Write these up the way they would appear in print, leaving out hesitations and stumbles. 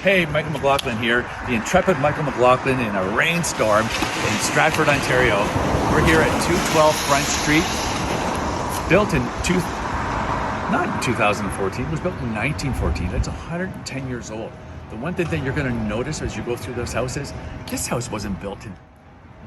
Hey, Michael McLaughlin here, the intrepid Michael McLaughlin in a rainstorm in Stratford, Ontario. We're here at 212 Front Street, built in not in 2014, it was built in 1914. It's 110 years old. The one thing that you're going to notice as you go through those houses, this house wasn't built in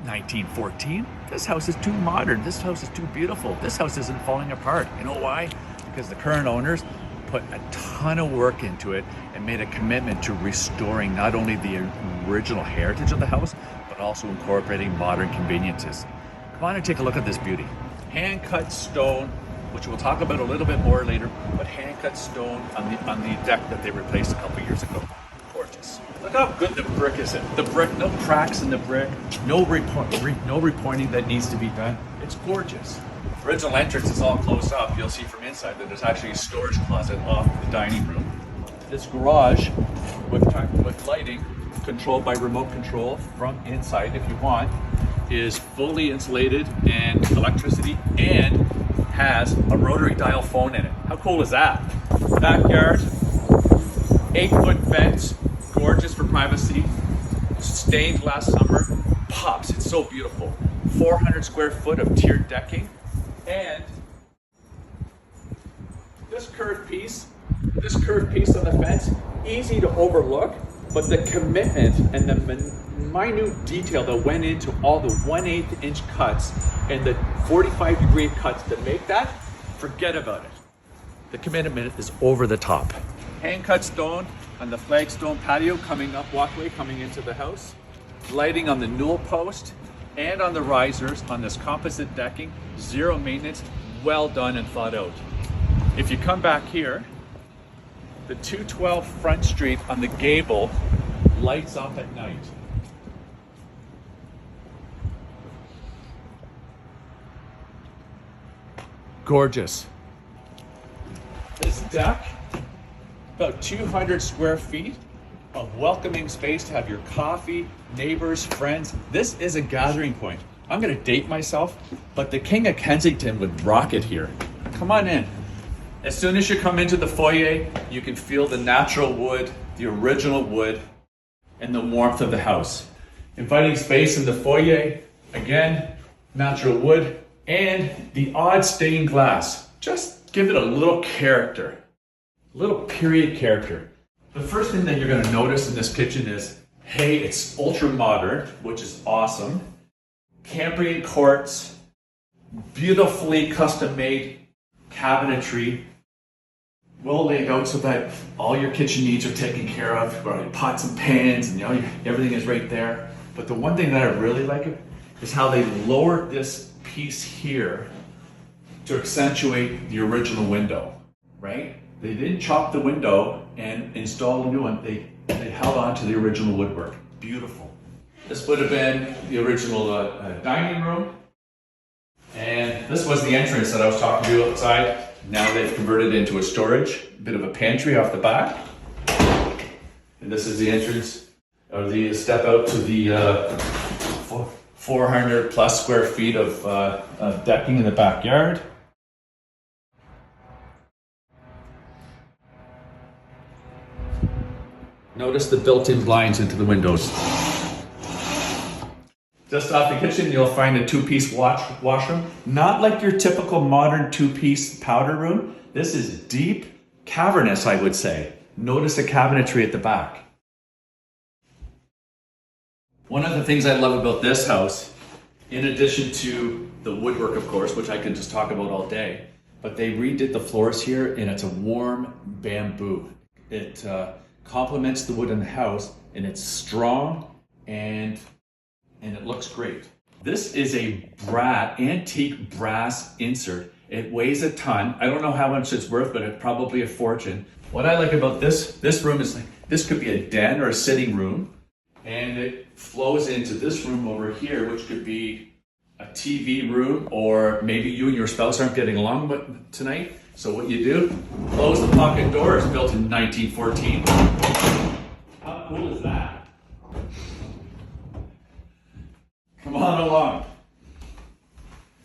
1914. This house is too modern. This house is too beautiful. This house isn't falling apart. You know why? Because the current owners put a ton of work into it and made a commitment to restoring not only the original heritage of the house, but also incorporating modern conveniences. Come on and take a look at this beauty. Hand-cut stone, which we'll talk about a little bit more later, but hand-cut stone on the deck that they replaced a couple years ago. Gorgeous. Look how good the brick is. The brick, no cracks in the brick, no repointing that needs to be done. It's gorgeous. The original entrance is all closed up. You'll see from inside that there's actually a storage closet off the dining room. This garage with lighting controlled by remote control from inside, if you want, is fully insulated and electricity and has a rotary dial phone in it. How cool is that? Backyard, 8-foot fence, gorgeous for privacy, stained last summer, pops, it's so beautiful. 400 square foot of tiered decking, and this curved piece on the fence, easy to overlook, but the commitment and the minute detail that went into all the 1/8 inch cuts and the 45-degree cuts to make that, forget about it. The commitment is over the top. Hand-cut stone on the flagstone patio walkway coming into the house. Lighting on the newel post and on the risers on this composite decking. Zero maintenance, well done and thought out. If you come back here, the 212 Front Street on the gable lights up at night. Gorgeous. This deck, about 200 square feet of welcoming space to have your coffee, neighbors, friends. This is a gathering point. I'm gonna date myself, but the King of Kensington would rock it here. Come on in. As soon as you come into the foyer, you can feel the natural wood, the original wood, and the warmth of the house. Inviting space in the foyer, again, natural wood, and the odd stained glass. Just give it a little character, a little period character. The first thing that you're gonna notice in this kitchen is, hey, it's ultra modern, which is awesome. Cambrian quartz, beautifully custom made cabinetry, well laid out so that all your kitchen needs are taken care of, right? Pots and pans, and everything is right there. But the one thing that I really like is how they lowered this piece here to accentuate the original window, right? They didn't chop the window and install a new one. They held on to the original woodwork. Beautiful. This would have been the original dining room. And this was the entrance that I was talking to you outside. Now they've converted it into a storage, a bit of a pantry off the back. And this is the entrance, or the step out to the 400 plus square feet of decking in the backyard. Notice the built-in blinds into the windows. Just off the kitchen, you'll find a 2-piece washroom. Not like your typical modern 2-piece powder room. This is deep, cavernous, I would say. Notice the cabinetry at the back. One of the things I love about this house, in addition to the woodwork, of course, which I could just talk about all day, but they redid the floors here, and it's a warm bamboo. It complements the wood in the house, and it's strong and it looks great. This is a antique brass insert. It weighs a ton. I don't know how much it's worth, but it's probably a fortune. What I like about this room is this could be a den or a sitting room, and it flows into this room over here, which could be a TV room, or maybe you and your spouse aren't getting along tonight. So what you do, close the pocket door. It's built in 1914. How cool is that? Come on along.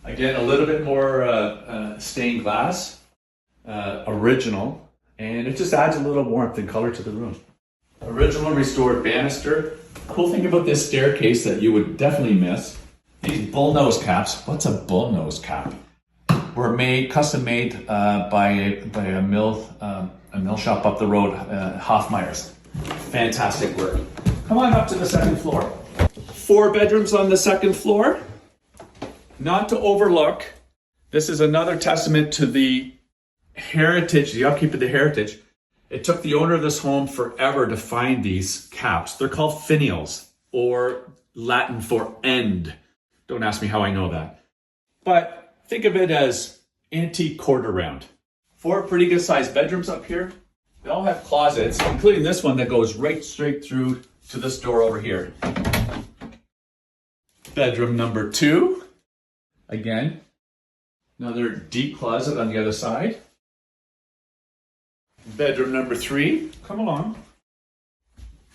Again, a little bit more stained glass, original, and it just adds a little warmth and color to the room. Original restored banister. Cool thing about this staircase that you would definitely miss, these bullnose caps. What's a bullnose cap? Were made, custom made by a mill shop up the road, Hoffmeyer's. Fantastic work. Come on up to the second floor. 4 bedrooms on the second floor. Not to overlook, this is another testament to the heritage, the upkeep of the heritage. It took the owner of this home forever to find these caps. They're called finials, or Latin for end. Don't ask me how I know that. But think of it as antique quarter round. 4 pretty good sized bedrooms up here. They all have closets, including this one that goes right straight through to this door over here. Bedroom number 2. Again, another deep closet on the other side. Bedroom number 3, come along.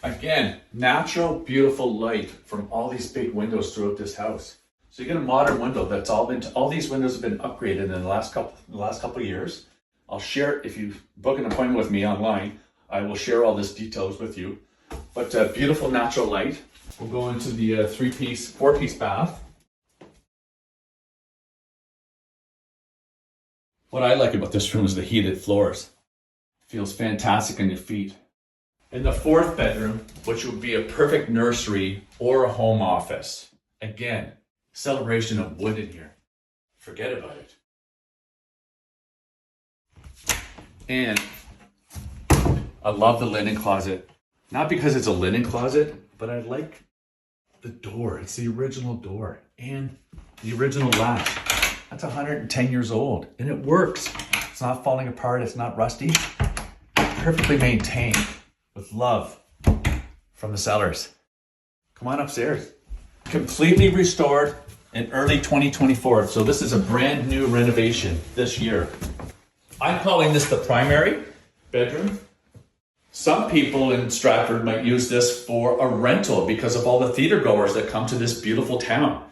Again, natural, beautiful light from all these big windows throughout this house. So you get a modern window that's all these windows have been upgraded in the last couple of years. I'll share, if you book an appointment with me online, I will share all this details with you. But beautiful natural light. We'll go into the 4-piece bath. What I like about this room is the heated floors. Feels fantastic on your feet. In the 4th bedroom, which would be a perfect nursery or a home office. Again, celebration of wood in here. Forget about it. And I love the linen closet. Not because it's a linen closet, but I like the door. It's the original door and the original latch. That's 110 years old and it works. It's not falling apart. It's not rusty. Perfectly maintained with love from the sellers. Come on upstairs. Completely restored in early 2024. So this is a brand new renovation this year. I'm calling this the primary bedroom. Some people in Stratford might use this for a rental because of all the theater goers that come to this beautiful town.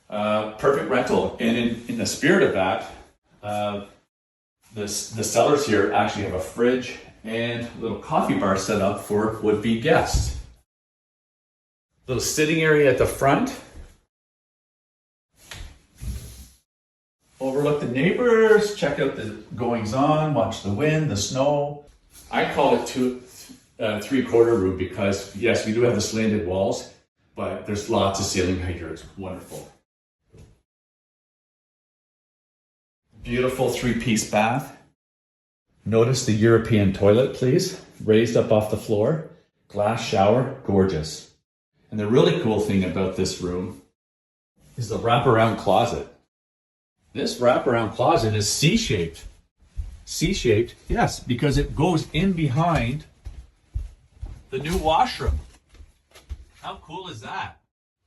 Perfect rental. And in the spirit of that, the sellers here actually have a fridge and a little coffee bar set up for would-be guests. Little sitting area at the front. Overlook the neighbors, check out the goings-on, watch the wind, the snow. I call it 3/4 room because, yes, we do have the slanted walls, but there's lots of ceiling height here. It's wonderful. Beautiful 3-piece bath. Notice the European toilet, please. Raised up off the floor. Glass shower, gorgeous. And the really cool thing about this room is the wraparound closet. This wraparound closet is C-shaped. C-shaped, yes, because it goes in behind the new washroom. How cool is that?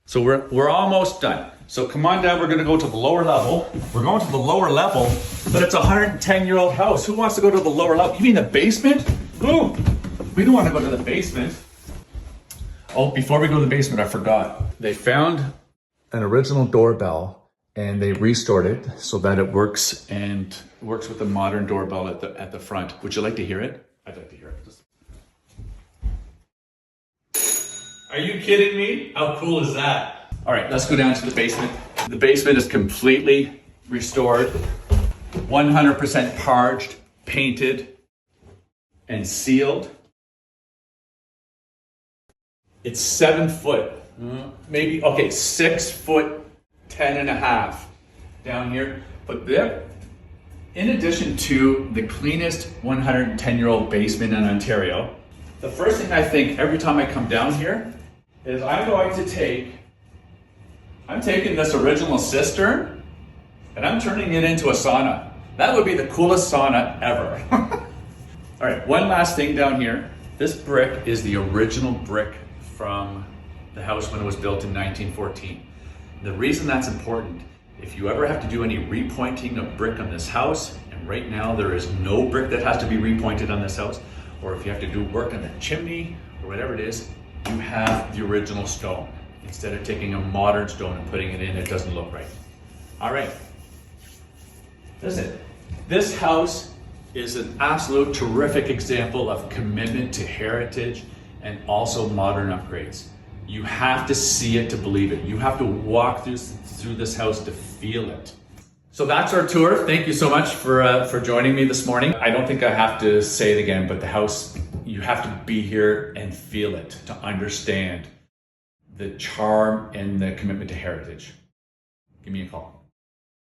So we're almost done. So come on down, we're gonna go to the lower level. We're going to the lower level, but it's a 110-year-old house. Who wants to go to the lower level? You mean the basement? Ooh, we don't wanna go to the basement. Oh, before we go to the basement, I forgot. They found an original doorbell and they restored it so that it works and works with the modern doorbell at the front. Would you like to hear it? I'd like to hear it. Are you kidding me? How cool is that? All right, let's go down to the basement. The basement is completely restored, 100% parged, painted, and sealed. It's 7 foot, maybe, okay, 6 foot, 10 and a half down here. But there, in addition to the cleanest 110-year-old basement in Ontario, the first thing I think every time I come down here is I'm taking this original cistern and I'm turning it into a sauna. That would be the coolest sauna ever. All right, one last thing down here. This brick is the original brick from the house when it was built in 1914. The reason that's important, if you ever have to do any repointing of brick on this house, and right now there is no brick that has to be repointed on this house, or if you have to do work on the chimney or whatever it is, you have the original stone. Instead of taking a modern stone and putting it in, it doesn't look right. All right. Listen, this house is an absolute terrific example of commitment to heritage and also modern upgrades. You have to see it to believe it. You have to walk through this house to feel it. So that's our tour. Thank you so much for joining me this morning. I don't think I have to say it again, but the house, you have to be here and feel it to understand the charm and the commitment to heritage. Give me a call.